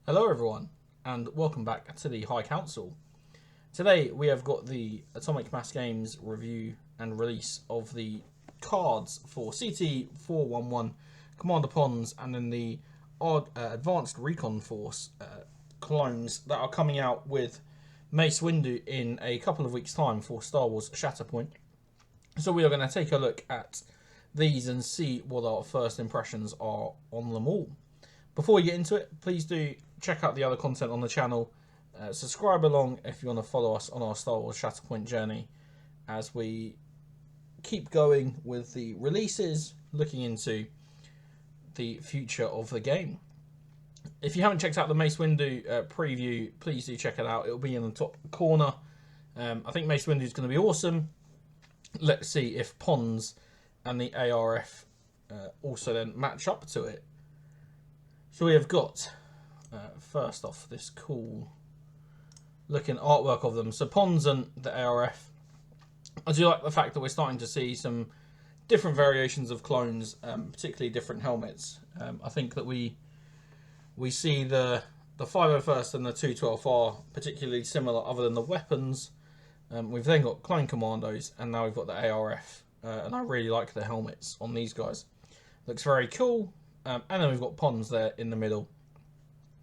Hello everyone, and welcome back to the High Council. Today we have got the Atomic Mass Games review and release of the cards for CT411, Commander Pons, and then the Advanced Recon Force clones that are coming out with Mace Windu in a couple of weeks' time for Star Wars Shatterpoint. So we are going to take a look at these and see what our first impressions are on them all. Before we get into it, please do check out the other content on the channel. Subscribe along if you want to follow us on our Star Wars Shatterpoint journey as we keep going with the releases, looking into the future of the game. If you haven't checked out the Mace Windu preview, please do check it out. It'll be in the top corner. I think Mace Windu is going to be awesome. Let's see if Pons and the ARF also then match up to it. So we have got, first off, this cool looking artwork of them. So Pons and the ARF. I do like the fact that we're starting to see some different variations of clones, particularly different helmets. I think that we see the 501st and the 212R particularly similar other than the weapons. We've then got clone commandos, and now we've got the ARF. And I really like the helmets on these guys. Looks very cool. And then we've got Pons there in the middle.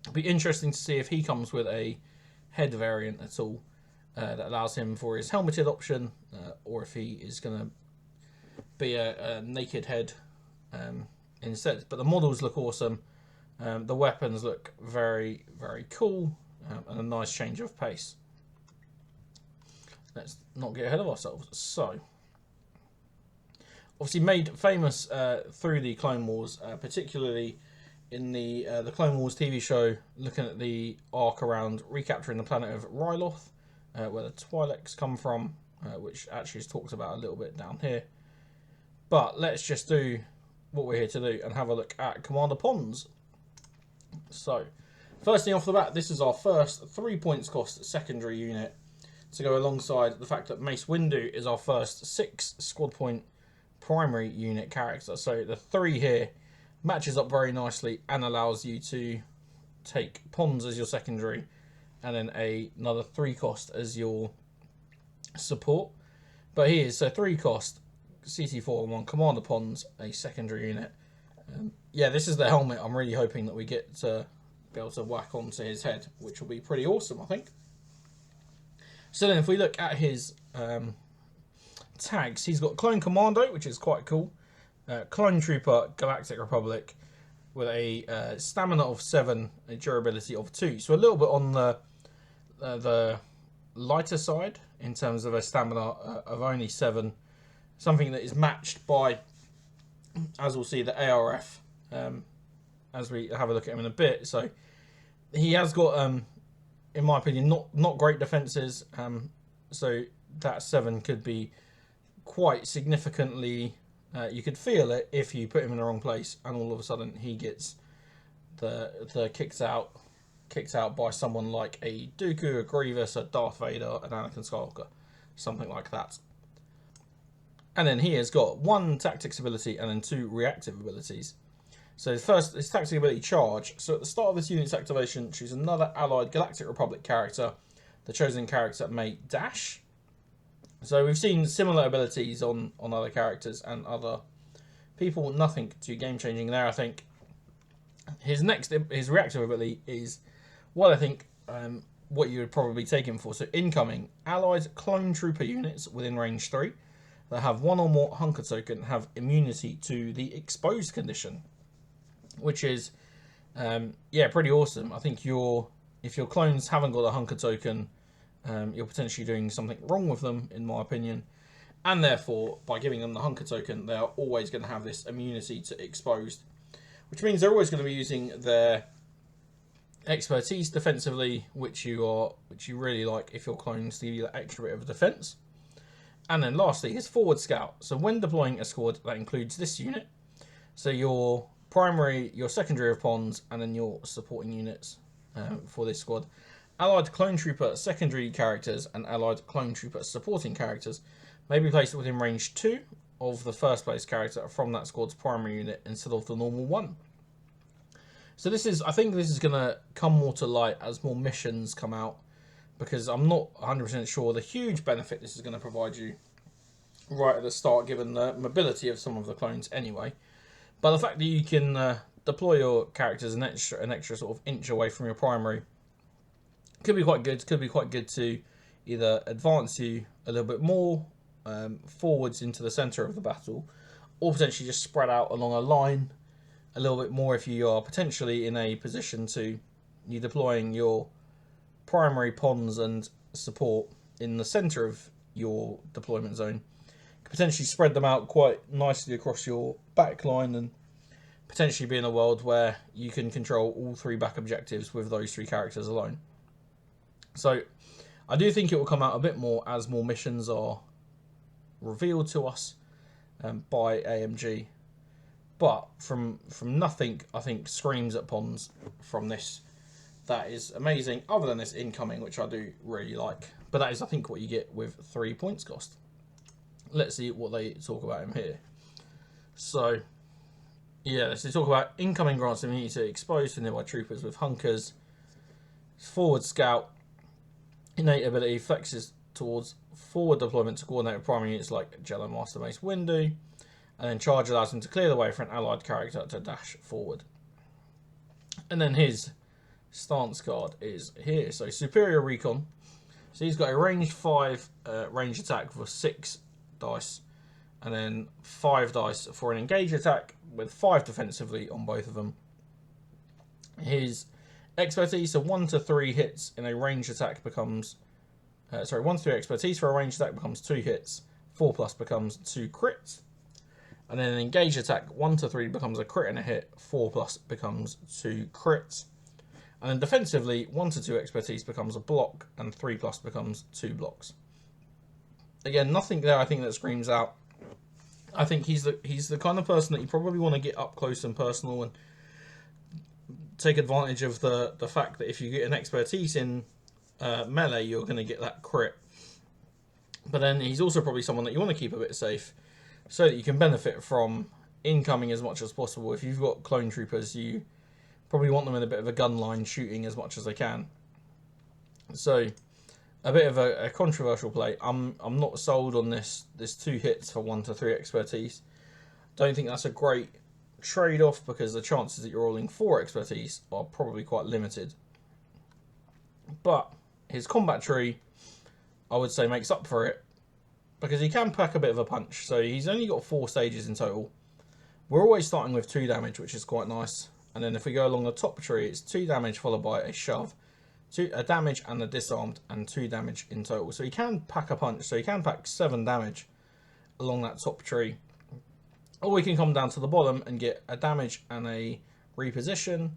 It'll be interesting to see if he comes with a head variant at all that allows him for his helmeted option, or if he is going to be a naked head instead. But the models look awesome. The weapons look very, very cool, and a nice change of pace. Let's not get ahead of ourselves. So, obviously made famous through the Clone Wars, particularly in the Clone Wars TV show, looking at the arc around recapturing the planet of Ryloth, where the Twi'leks come from, which actually is talked about a little bit down here. But let's just do what we're here to do and have a look at Commander Pons. So, first thing off the bat, this is our first 3 points cost secondary unit to go alongside the fact that Mace Windu is our first 6 squad point primary unit character. So the 3 here matches up very nicely and allows you to take Pons as your secondary and then another 3 cost as your support. But here is so 3 cost CT411 Commander Pons, a secondary unit. Yeah, this is the helmet I'm really hoping that we get to be able to whack onto his head, which will be pretty awesome, I think. So then if we look at his tags, he's got Clone Commando, which is quite cool. Clone Trooper, Galactic Republic, with a stamina of 7, a durability of 2. So a little bit on the lighter side in terms of a stamina of only 7. Something that is matched by, as we'll see, the ARF, as we have a look at him in a bit. So he has got, in my opinion, not great defences. So that 7 could be quite significantly, you could feel it if you put him in the wrong place and all of a sudden he gets the kicked out by someone like a Dooku, a Grievous, a Darth Vader, an Anakin Skywalker, something like that. And then he has got 1 tactics ability and then 2 reactive abilities. So first, his tactics ability charge. So at the start of this unit's activation, choose another allied Galactic Republic character. The chosen character may dash. So we've seen similar abilities on other characters and other people. Nothing too game-changing there, I think. His reactive ability is what I think what you would probably take him for. So incoming, allied clone trooper units within range 3 that have 1 or more hunker token have immunity to the exposed condition, which is, yeah, pretty awesome. I think if your clones haven't got a hunker token, you're potentially doing something wrong with them, in my opinion. And therefore, by giving them the hunker token, they are always going to have this immunity to exposed, which means they're always going to be using their expertise defensively, which you really like if your clones give you that extra bit of defense. And then lastly, his forward scout. So when deploying a squad that includes this unit, so your primary, your secondary of Pons, and then your supporting units for this squad, allied clone trooper secondary characters and allied clone trooper supporting characters may be placed within range 2 of the first place character from that squad's primary unit instead of the normal 1. So this is, I think this is going to come more to light as more missions come out, because I'm not 100% sure the huge benefit this is going to provide you right at the start, given the mobility of some of the clones anyway. But the fact that you can deploy your characters an extra sort of inch away from your primary could be quite good. Could be quite good to either advance you a little bit more forwards into the centre of the battle, or potentially just spread out along a line a little bit more if you are potentially in a position to you deploying your primary pawns and support in the centre of your deployment zone. You could potentially spread them out quite nicely across your back line and potentially be in a world where you can control all 3 back objectives with those 3 characters alone. So I do think it will come out a bit more as more missions are revealed to us by AMG. But from nothing, I think, screams at pawns from this. That is amazing, other than this incoming, which I do really like. But that is, I think, what you get with 3 points cost. Let's see what they talk about in here. So, yeah, let's talk about incoming grants immunity to exposed to nearby troopers with hunkers. Forward scout. Innate ability flexes towards forward deployment to coordinate with primary units like Jello Master Mace Windu. And then charge allows him to clear the way for an allied character to dash forward. And then his stance card is here. So superior recon. So he's got a range 5 range attack for 6 dice. And then 5 dice for an engage attack with 5 defensively on both of them. His expertise, so 1 to 3 hits in a range attack becomes... 1 to 3 expertise for a range attack becomes 2 hits. 4+ becomes 2 crits. And then an engage attack, 1 to 3 becomes a crit and a hit, 4+ becomes 2 crits. And then defensively, 1 to 2 expertise becomes a block, and 3+ becomes 2 blocks. Again, nothing there I think that screams out. I think he's the kind of person that you probably want to get up close and personal and take advantage of the fact that if you get an expertise in melee, you're going to get that crit. But then he's also probably someone that you want to keep a bit safe, so that you can benefit from incoming as much as possible. If you've got clone troopers, you probably want them in a bit of a gun line, shooting as much as they can. So, a bit of a controversial play. I'm not sold on this 2 hits for 1 to 3 expertise. Don't think that's a great trade-off, because the chances that you're rolling 4 expertise are probably quite limited. But his combat tree, I would say, makes up for it, because he can pack a bit of a punch. So he's only got 4 stages in total. We're always starting with 2 damage, which is quite nice. And then if we go along the top tree, it's 2 damage followed by a shove, a damage and a disarmed, and 2 damage in total. So he can pack a punch. So he can pack 7 damage along that top tree. Or we can come down to the bottom and get a damage and a reposition,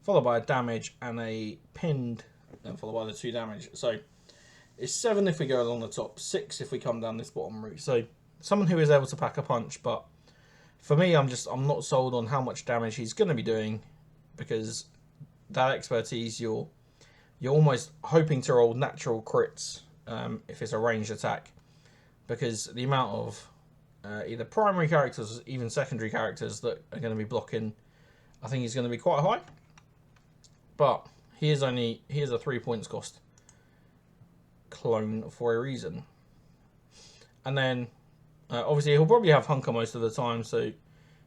followed by a damage and a pinned, and followed by the 2 damage. So it's 7 if we go along the top, 6 if we come down this bottom route. So someone who is able to pack a punch, but for me, I'm not sold on how much damage he's going to be doing, because that expertise, you're almost hoping to roll natural crits if it's a ranged attack, because the amount of either primary characters or even secondary characters that are going to be blocking, I think is going to be quite high. But he is a 3 points cost clone for a reason. And then obviously he'll probably have hunker most of the time, so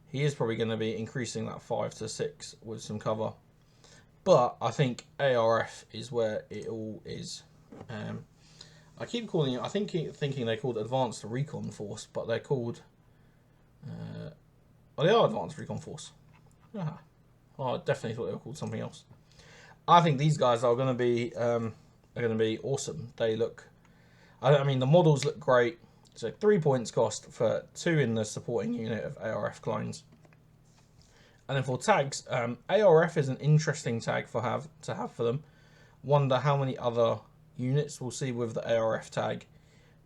he is probably going to be increasing that 5 to 6 with some cover. But I think ARF is where it all is. I keep calling it, thinking they're called Advanced Recon Force, but they're called they are Advanced Recon Force. I definitely thought they were called something else. I think these guys are going to be awesome. They look, I mean, the models look great. So 3 points cost for 2 in the supporting unit of ARF clones. And then for tags, ARF is an interesting tag to have for them. Wonder how many other units we'll see with the ARF tag.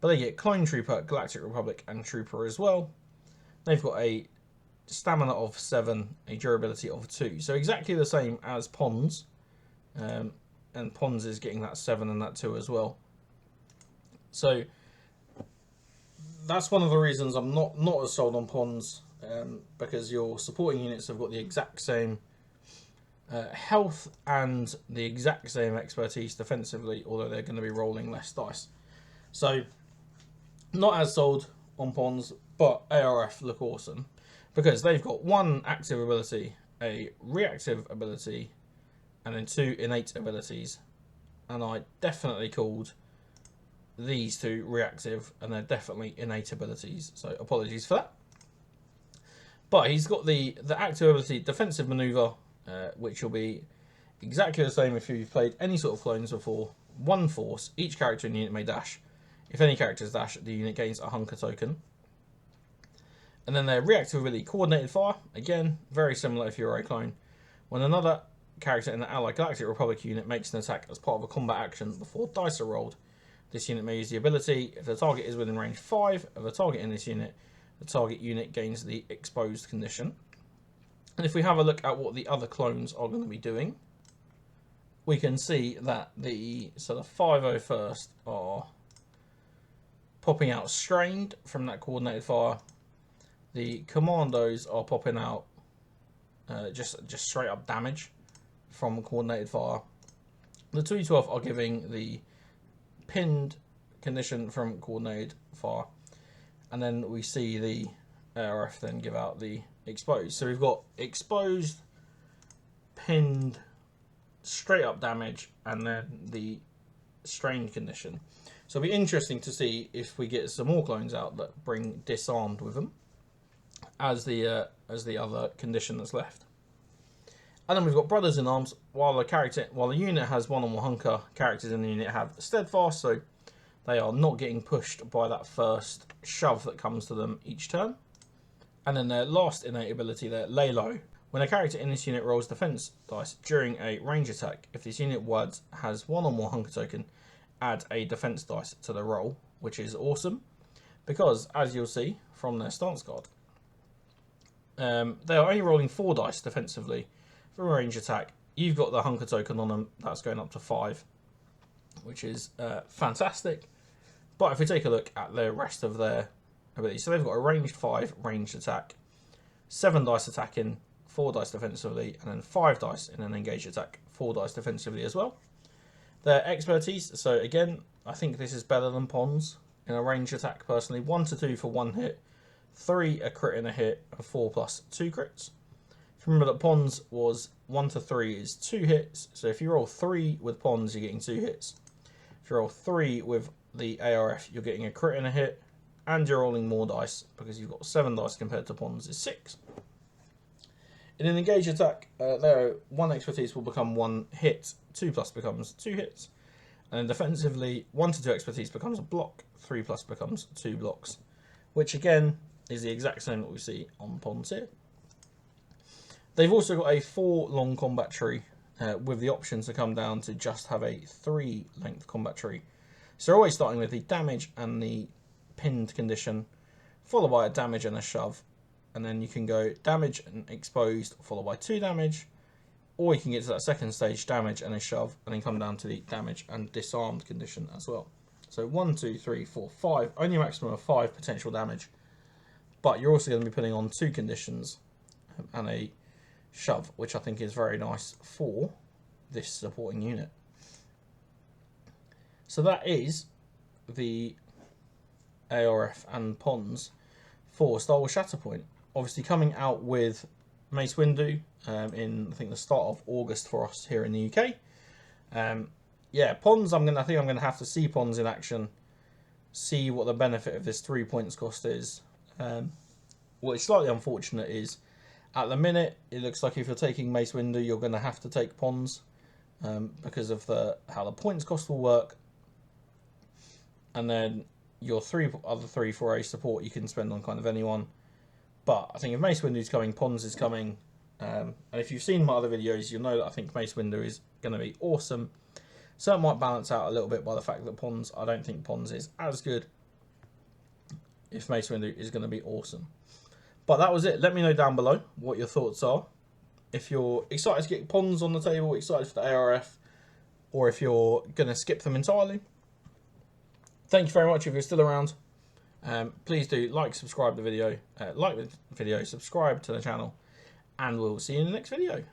But they get Clone Trooper, Galactic Republic, and Trooper as well. They've got a stamina of 7, a durability of 2. So exactly the same as Pons. And Pons is getting that 7 and that 2 as well. So that's one of the reasons I'm not as sold on Pons, because your supporting units have got the exact same health and the exact same expertise defensively, although they're going to be rolling less dice. So, not as sold on Pons, but ARF look awesome because they've got one active ability, a reactive ability, and then 2 innate abilities. And I definitely called these 2 reactive, and they're definitely innate abilities. So apologies for that. But he's got the active ability, defensive maneuver, which will be exactly the same if you've played any sort of clones before. 1 force, each character in the unit may dash. If any characters dash, the unit gains a hunker token. And then their reactive ability, coordinated fire. Again, very similar if you're a clone. When another character in the Allied Galactic Republic unit makes an attack as part of a combat action before dice are rolled, this unit may use the ability. If the target is within range 5 of the target in this unit, the target unit gains the exposed condition. And if we have a look at what the other clones are going to be doing, we can see that the 501st are popping out strained from that coordinated fire. The commandos are popping out just straight up damage from coordinated fire. The 212 are giving the pinned condition from coordinated fire, and then we see the ARF then give out the exposed. So we've got exposed, pinned, straight up damage, and then the strained condition. So it'll be interesting to see if we get some more clones out that bring disarmed with them as the other condition that's left. And then we've got brothers in arms. While the unit has 1 or more hunker, characters in the unit have steadfast, so they are not getting pushed by that first shove that comes to them each turn. And then their last innate ability, their lay low. When a character in this unit rolls defense dice during a range attack, if this unit has 1 or more hunker token, add a defense dice to the roll, which is awesome because, as you'll see from their stance card, they are only rolling 4 dice defensively for a range attack. You've got the hunker token on them, that's going up to 5, which is fantastic. But if we take a look at the rest of their abilities, so they've got a ranged 5 ranged attack, 7 dice attacking, 4 dice defensively, and then 5 dice in an engaged attack, 4 dice defensively as well. Their expertise, so again, I think this is better than Pons in a ranged attack personally. 1 to 2 for 1 hit, 3 a crit in a hit, and 4 plus 2 crits. If you remember that Pons was 1 to 3 is 2 hits, so if you roll 3 with Pons, you're getting 2 hits. If you roll 3 with the ARF, you're getting a crit and a hit, and you're rolling more dice because you've got 7 dice compared to Pons is 6. In an engaged attack, their 1 expertise will become 1 hit, 2 plus becomes 2 hits, and then defensively, 1 to 2 expertise becomes a block, 3 plus becomes 2 blocks, which again is the exact same that we see on Pons here. They've also got a 4 long combat tree with the option to come down to just have a 3 length combat tree. So they're always starting with the damage and the pinned condition, followed by a damage and a shove, and then you can go damage and exposed, followed by 2 damage, or you can get to that second stage, damage and a shove, and then come down to the damage and disarmed condition as well. So 1, 2, 3, 4, 5, only a maximum of 5 potential damage, but you're also going to be putting on 2 conditions and a shove, which I think is very nice for this supporting unit. So that is the ARF and Pons for Star Wars Shatterpoint. Obviously coming out with Mace Windu in I think the start of August for us here in the UK. Yeah, Pons. I think I'm gonna have to see Pons in action, see what the benefit of this 3 points cost is. What is slightly unfortunate is, at the minute, it looks like if you're taking Mace Windu, you're going to have to take Pons because of how the points cost will work. And then your other three for a support you can spend on kind of anyone. But I think if Mace Windu is coming, Pons is coming. And if you've seen my other videos, you'll know that I think Mace Windu is going to be awesome. So it might balance out a little bit by the fact that I don't think Pons is as good if Mace Windu is going to be awesome. But that was it. Let me know down below what your thoughts are. If you're excited to get Pons on the table, excited for the ARF, or if you're going to skip them entirely. Thank you very much if you're still around. Please do subscribe the video, subscribe to the channel, and we'll see you in the next video.